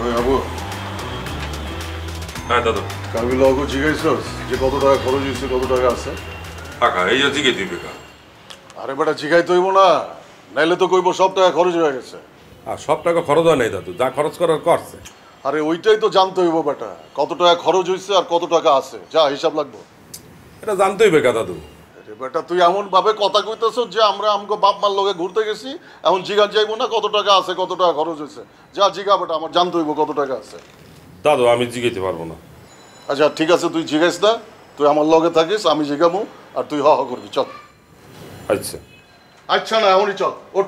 ওই আবু হ্যাঁ দাদু কাবিল অগু জিজ্ঞাসা যে কত টাকা খরচ হয়েছে কত টাকা আছে কাকা এই যে জিগে দিবে কা আরে বেটা জিগাই তৈব না নাইলে তো কইব সব টাকা খরচ হয়ে গেছে আর সব টাকা খরচ হয় নাই দাদু যা খরচ করার করছে আরে ওইটাই তো জানতে হইব বেটা কত টাকা খরচ হয়েছে আর কত টাকা আছে যা হিসাব লাগবো এটা জানতেই বেকা দাদু আরে বেটা তুই এমন ভাবে কথা কইতেছ যে আমরা আমগো বাপ মার লগে ঘুরতে গেছি এখন জিগান যাইবো না কত টাকা আছে কত টাকা খরচ হয়েছে যা জিগা বেটা আমার জানতে হইব কত টাকা আছে দাদু আমি জিগাইতে পারবো না আচ্ছা ঠিক আছে তুই জিগাইস না তুই আমার লগে থাকিস আমি জিগামু আর তুই হ হ করবি চল আচ্ছা আচ্ছা না এখনই চল ওঠ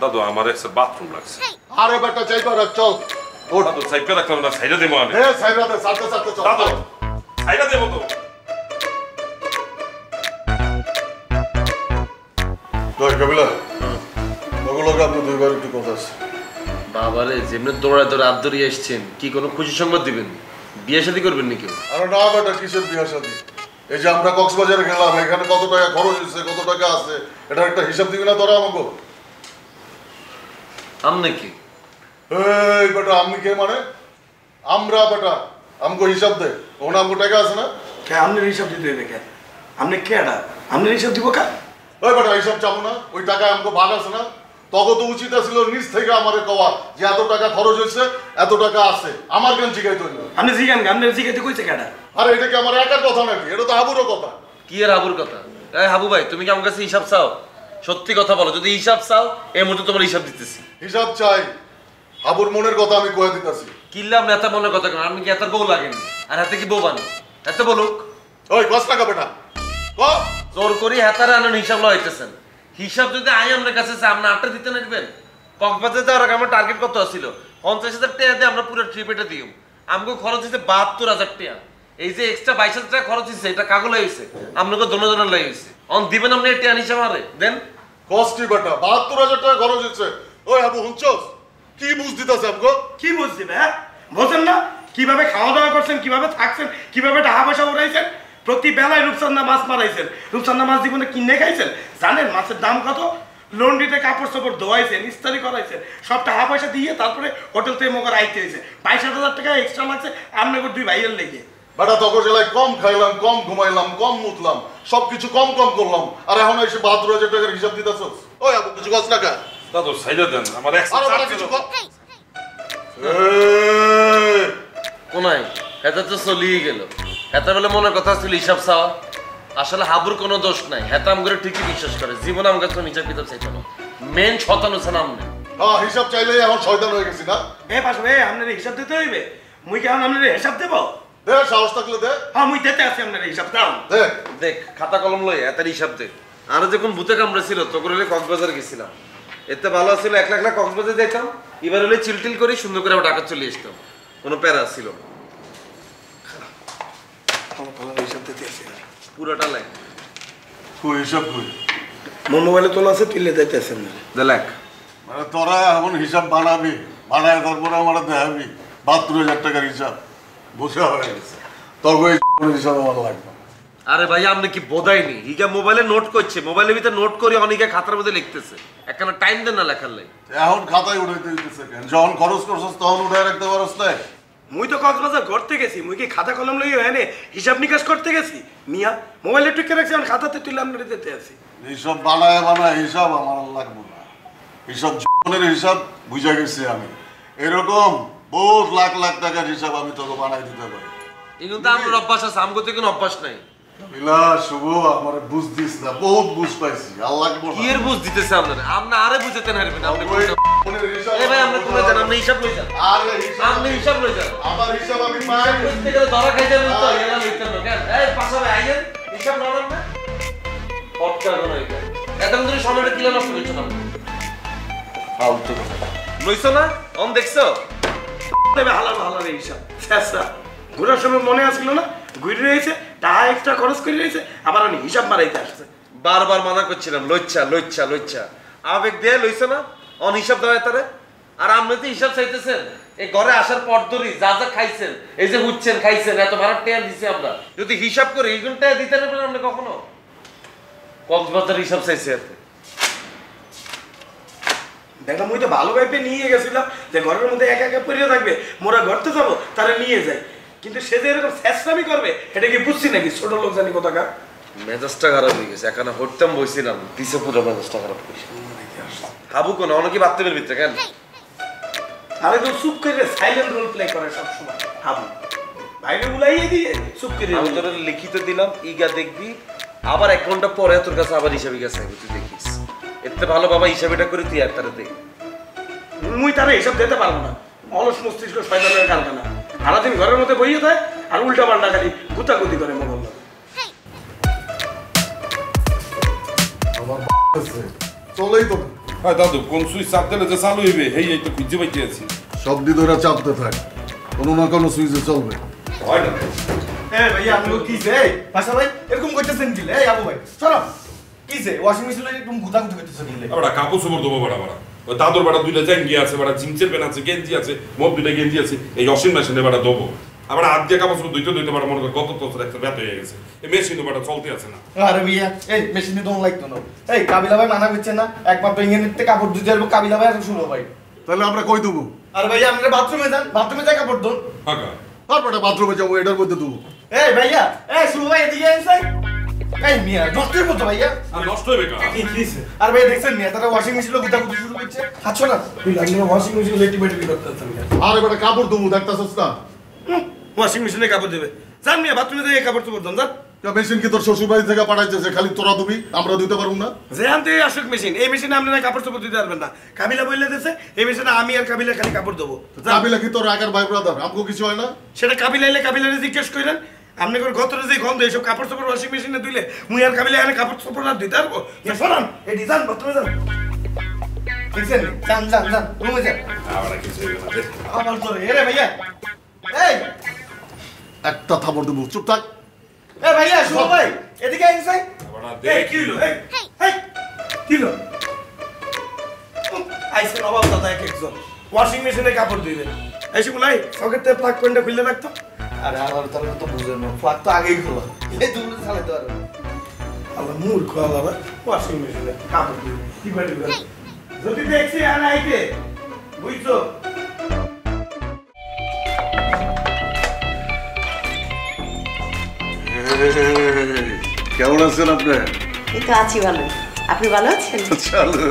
দাদু আমার একটা বাথরুম লাগছে আরে বেটা চাইবা রাখ চল ওঠ দাদু সাইকেল রাখলাম না সাইডে দেবো আমি হে সাইরা দে সাথে সাথে চল দাদু সাইডে দেবো তো কই কবিলা ওগুলো আপনি দুইবার একটু কথা আছে বাবারে যেমনি দৌড়ায় দৌড়ে আদরি এসছেন কি কোনো খুশি সংবাদ দিবেন বিয়ে শাদী করবেন নাকি আরে না বেটা কিসের বিয়ে শাদী এই যে আমরা কক্সবাজারে গেলাম এখানে কত টাকা খরচ হয়েছে কত টাকা আছে এটার একটা হিসাব দিবি না তোরা আমাকে আম নাকি এই বেটা আমি কে মানে আমরা বেটা আমাকে হিসাব দে ওনা আমাকে টাকা আছে না কে আপনার হিসাব দিতে হইবে কে আপনি কেডা আপনার হিসাব দিব কা ওই বেটা হিসাব চাবো না ওই টাকা আমাকে ভাগ আছে না তখন তো উচিত ছিল নিজ থেকে আমারে কওয়া যে এত টাকা খরচ হয়েছে এত টাকা আছে আমার কেন জিগাইতে হইল আপনি জিগান আপনি জিগাইতে কইছে কেডা আরে এটা কি আমার একার কথা নাকি এটা তো হাবুরও কথা কি আর হাবুর কথা এই হাবু ভাই তুমি কি আমার কাছে হিসাব চাও সত্যি কথা বলো যদি হিসাব চাও এই মুহূর্তে তোমার হিসাব দিতেছি হিসাব চাই হাবুর মনের কথা আমি কয়ে দিতেছি কিনলাম নেতা মনের কথা কেন আমি কি এত বউ লাগেনি আর হাতে কি বউ বানি এত বলুক ওই কস টাকা বেটা ক জোর করি হাতারে আনেন হিসাব লইতেছেন হিসাব যদি আই আপনার কাছে আপনি আটটা দিতে নেবেন কক্সবাজার যাওয়ার আগে আমার টার্গেট কত ছিল 50,000 টাকা দিয়ে আমরা পুরো ট্রিপ এটা দিই আমাকে খরচ হয়েছে 72,000 টাকা এই যে এক্সট্রা 22,000 টাকা খরচ হয়েছে এটা কাগজ হয়েছে আপনাকে দোনো লাগিয়েছে অন দিবেন আপনি টাকা হিসাব আরে দেন কষ্টি বেটা 72,000 টাকা খরচ হচ্ছে ওই হাবু হুঁচস কি বুঝ দিতেছে আমগো কি বুঝছেন হ্যাঁ বোঝেন না কিভাবে খাওয়া দাওয়া করছেন কিভাবে থাকছেন কিভাবে টাকা পয়সা উড়াইছেন প্রতি বেলায় রূপচান্দা মাছ মারাইছেন রূপচান্দা মাছ জীবনে কিনে খাইছেন জানেন মাছের দাম কত লন্ড্রিতে কাপড় চোপড় ধোয়াইছেন ইস্তারি করাইছেন সব টাকা পয়সা দিয়ে তারপরে হোটেল থেকে মগর আইতে হয়েছে 22,000 টাকা এক্সট্রা লাগছে আপনাকে দুই ভাইয়ের লেগে বেটা তখন জেলায় কম খাইলাম কম ঘুমাইলাম কম মুতলাম সবকিছু কম কম করলাম আর এখন এসে 72,000 টাকার হিসাব দিতেছ ওই আবু কিছু কস টাকা দাদু সাইডে দেন আমার আরে বেটা কিছু একটা কোনায় এটা তো চলিয়ে গেল হেতা বলে মনের কথা ছিল হিসাব চাওয়া আসলে হাবুর কোনো দোষ নাই হেতা আমগুলো ঠিকই বিশ্বাস করে জীবনে আমার কাছে হিসাব কিতাব চাইতো না মেন শতান হচ্ছে নাম নেই হ্যাঁ হিসাব চাইলেই এখন শয়তান হয়ে গেছি না পাশে আপনার হিসাব দিতে হইবে মুই কি আপনার হিসাব দেবো দে সাহস থাকলে দে হ্যাঁ মুই দিতে আছি আপনার হিসাব দাও দে দেখ খাতা কলম লই এতার হিসাব দেখ আর যখন ভূতে কামড়ে ছিল তখন হলে কক্সবাজার গেছিলাম এতে ভালো ছিল 1 লাখ কক্সবাজার যেতাম এবার হলে চিলটিল করি সুন্দর করে আবার ঢাকা চলে আসতাম কোনো প্যারা ছিল না হিসাব দিতে আছি পুরোটা লাগ কই হিসাব কই মোর মোবাইলে তোলা আছে তুলে দিতে আছেন দেখ মানে তোরা এখন হিসাব বানাবি বানায় তারপরে আমার দেখাবি 72,000 টাকার হিসাব বসে হয়ে গেছে তবে হিসাব আমার লাগবে আরে ভাই আপনি কি বোধাইনি হিগা মোবাইলে নোট করছে মোবাইলের ভিতরে নোট করে অনেকে খাতার মধ্যে লিখতেছে একখানা টাইম দেন না লেখার লাই এখন খাতায় উঠাইতে দিতেছে কেন যখন খরচ করছস তখন উঠায় রাখতে পারস না মুই তো কক্সবাজার ঘুরতে গেছি মুই কি খাতা কলম লইয়া এনে হিসাব নিকাশ করতে গেছি মিয়া মোবাইলে টুকে রাখছি আমি খাতাতে তুলে আপনার দিতে আছি এইসব বানায় বানায় হিসাব আমার আর লাগবে না এইসব জীবনের হিসাব বুঝা গেছি আমি এরকম বহুত লাখ লাখ টাকার হিসাব আমি তোকে বানাই দিতে পারি এগুলো তো আমার অভ্যাস আছে আমগো তো কোনো অভ্যাস নাই মিলা শুভ আমার বুঝ দিস না বহুত বুঝ পাইছি আর লাগবে কি এর বুঝ দিতেছে আপনারা আপনি আরে বুঝাতেন হারবেন আপনি ওই জীবনের হিসাব এই ভাই আপনি কোন জানেন আপনি হিসাব লই যান আরে হিসাব আপনি হিসাব লই যান আমার হিসাব আমি পাই করতে গেলে ধরা খাইতে হবে তো এরা লইতেন না কেন এই পাশে আইয়েন হিসাব না না পটকা কোন এটা এতক্ষণ ধরে সময়টা কিলা নষ্ট করছো না ফালতু কথা লইছো না অন দেখছো দেবে হালাল হালাল হিসাব শেষা ঘুরার সময় মনে আসছিল না ঘুরে রয়েছে টাকা এক্সট্রা খরচ করে রয়েছে আবার আমি হিসাব মারাইতে আসছে বারবার মানা করছিলাম লইচ্ছা আবেগ দিয়ে লইছো না অন হিসাব দেওয়া তারে আর আপনি তো হিসাব চাইতেছেন এই ঘরে আসার পর ধরি যা যা খাইছেন এই যে উঠছেন খাইছেন এত ভাড়া টেয়া দিছে আমরা যদি হিসাব করে এই গুণ টাকা দিতে পারবেন আপনি কখনো কক্সবাজার হিসাব চাইছে এতে দেখলাম ওই তো ভালো ভাইপে নিয়ে গেছিলাম যে ঘরের মধ্যে একা একা পড়ে থাকবে, মোরা ঘরতে যাবো তারা নিয়ে যায়, কিন্তু সে যে এরকম ফ্যাসলামি করবে এটা কি বুঝছি নাকি? ছোট লোক জানি কোথাকার। মেজাজটা খারাপ হয়ে গেছে, এখানে হরতাম বসছিলাম দিছে পুরো মেজাজটা খারাপ হয়েছে। হাবু কোন অনেকে বাথরুমের ভিতরে কেন? আরে তো চুপ করে সাইলেন্ট রোল প্লে করে সবসময় হাবু, বাইরে উলাইয়ে দিয়ে চুপ করে। আমি তোর লিখিত দিলাম, ইগা দেখবি, আবার 1 ঘন্টা পরে তোর কাছে আবার হিসাবে গেছে, তুই দেখিস। এতে ভালো বাবা হিসাবটা করে তুই আর তারা দেখ। মুই তারা এসব দিতে পারবো না, অলস মস্তিষ্ক শয়তানের কারখানা। সারাদিন ঘরের মধ্যে বইয়ে থাকে আর উল্টা পাল্টা খালি গুতাগুতি করে মগল। চলেই তো হ্যাঁ দাদু, কোন সুইচ চাপ দিলে যে চালু হইবে এই তো খুঁজে পাইতে আছি। সব দিয়ে ধরে চাপতে থাক, কোনো না কোনো সুইচে চলবে। হয় না ভাইয়া আপনি কিছে পাশা ভাই এরকম করতেছেন কি? এই আবু ভাই চলো কিছে ওয়াশিং মেশিনে এরকম গুতাগুতি করতেছেন কি? আমরা কাপড় চোপড় দেবো বড় বড়, ওই দাদুর বেড়া 2টা জ্যাঙ্গি আছে, বেড়া জিন্সের প্যান্ট আছে, গেঞ্জি আছে, মোট 2টা গেঞ্জি আছে, এই ওয়াশিং মেশিনে বেড়া দেবো। আবার হাত দিয়ে কাপড় চোপড় ধুইতে বেড়া মনে করে কত তোর একটা ব্যথা হয়ে গেছে, এই মেশিনও বেড়া চলতে আছে না। আরে ভাইয়া এই মেশিনে তো লাগতো না। এই কাবিলা ভাই মানা করছেন না একমাত্র ইঞ্জিনিয়ারতে কাপড় ধুতে যাবো, কাবিলা ভাই আর শুনো ভাই। তাহলে আমরা কই দেবো? আরে ভাইয়া আমরা বাথরুমে যান, বাথরুমে যাই কাপড় ধুন। হ্যাঁ তারপরে বাথরুমে যাবো, এটার মধ্যে দেবো। এই ভাইয়া এই শুনো ভাই এদিকে এসে এই মিয়া নষ্টের মতো ভাইয়া। আর নষ্ট হবে কা? আর ভাই দেখছেন মিয়া তারা ওয়াশিং মেশিনে গুতাগুতি শুরু করছে। আচ্ছা না ওয়াশিং মেশিন লেটি বেটি করতেছেন। আর এবারে কাপড় দেবো, দেখতেছিস না? ওয়াশিং মেশিনে কাপড় দেবে, যান মিয়া বাথরুমে দিয়ে কাপড় চোপড় দেন যান। মেশিন কি তোর শ্বশুর বাড়ি থেকে পাঠাইছে খালি তোরা দিবি, আমরা দিতে পারবো না? যে আনতে আসুক মেশিন, এই মেশিনে আপনারা কাপড় চোপড় দিতে পারবেন না। কাবিলা বললে দিয়েছে এই মেশিনে আমি আর কাবিলা খালি কাপড় দেবো। কাবিলা কি তোর আগের ভাই ব্রাদার? আমগো কিছু হয় না? সেটা কাবিলা এলে কাবিলারে জিজ্ঞেস করেন। আপনি করে গতরে যে গন্ধ এইসব কাপড় চোপড় ওয়াশিং মেশিনে দিলে মুই আর কাবিলা এখানে কাপড় চোপড় আর দিতে পারবো? সরান এই ডিজাইন বাথরুমে যান। দেখছেন যান যান যান রুমে যান। আবার কিছু হইবে না। আমার তো রে ভাইয়া এই একটা থাপড় দেবো, চুপ থাক। এ ভাইয়া শুনো ভাই এদিকে এসে আবার এই দেখ কি হলো? এই কি হলো? আইসেন অভাব দাদা এক একজন ওয়াশিং মেশিনে কাপড় দিবেন। এসে বলাই সকেটে প্লাগ পয়েন্টটা খুলে রাখতো। আরে আমার তাহলে তো বুঝেন না ফ্ল্যাগ তো আগেই খোলা এই দুটো চালাতে পারবে না। আল্লাহ মূর্খ আল্লাহ ওয়াশিং মেশিনে কাপড় দিবে কি করে দিবেন? যদি দেখছি আর আইতে বুঝছো? কেমন আছেন আপনি? এই তো আছি ভালো। আপনি ভালো আছেন? চলো।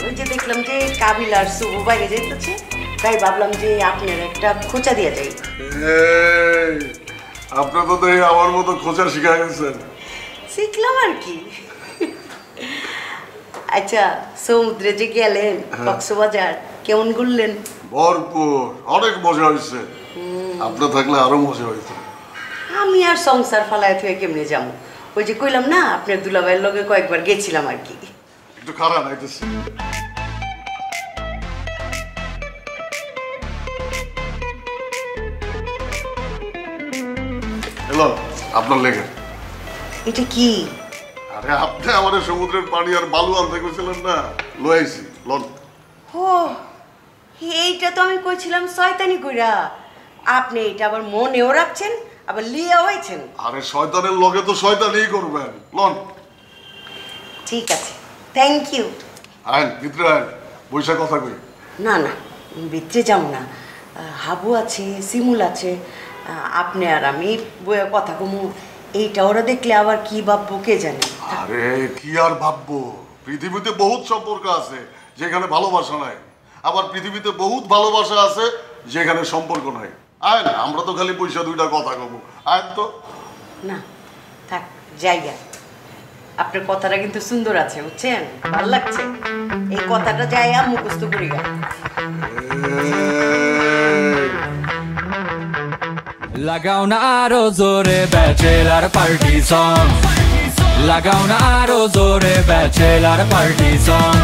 ওই যে দেখলাম যে কাবিল আর শুভ বাইরে যেতেছে, তাই ভাবলাম যে আপনার একটা খোঁচা দিয়ে যাই। আপনি তো দেখি আমার মতো খোঁজা শিখা গেছেন। শিখলাম আর কি। আচ্ছা সমুদ্রে যে গেলেন কক্সবাজার কেমন ঘুরলেন? ভরপুর, অনেক মজা হয়েছে। আপনি থাকলে আরো মজা হইতো। আমি আর সংসার ফালায় থেকে কেমনে যাবো? ওই যে কইলাম না আপনার দুলাভাইয়ের লগে কয়েকবার গেছিলাম আর কি। একটু খারাপ আইতেছে। হ্যালো, আপনার লেগে। এটা কি? আরে আপনি আমাদের সমুদ্রের পানি আর বালু আনতে গেছিলেন না, লইছি লন। ও এইটা তো আমি কইছিলাম শয়তানি কইরা, আপনি এটা আবার মনেও রাখছেন আবার লিয়া হয়েছেন। আরে শয়তানের লগে তো শয়তানই করবেন, লন। ঠিক আছে, থ্যাংক ইউ। আইন ভিতরে আইন, বৈশা কথা কই। না না ভিতরে যাব না, হাবু আছে, শিমুল আছে, আপনি আর আমি বইয়ে কথা কমু। এইটা ওরা দেখলে আবার কি ভাববো কে জানে। আরে কি আর ভাববো, পৃথিবীতে বহুত সম্পর্ক আছে যেখানে ভালোবাসা নাই, আবার পৃথিবীতে বহুত ভালোবাসা আছে যেখানে সম্পর্ক নাই। আয় না, আমরা তো খালি পয়সা দুইটা কথা কব। আয় তো না থাক জায়গা, আপনার কথাটা কিন্তু সুন্দর আছে বুঝছেন, ভালো লাগছে। এই কথাটা যাই মুখস্থ করি গা। লাগাও না আরো জোরে ব্যাচেলার পার্টি সং, লাগাও না আরো জোরে ব্যাচেলার পার্টি সং।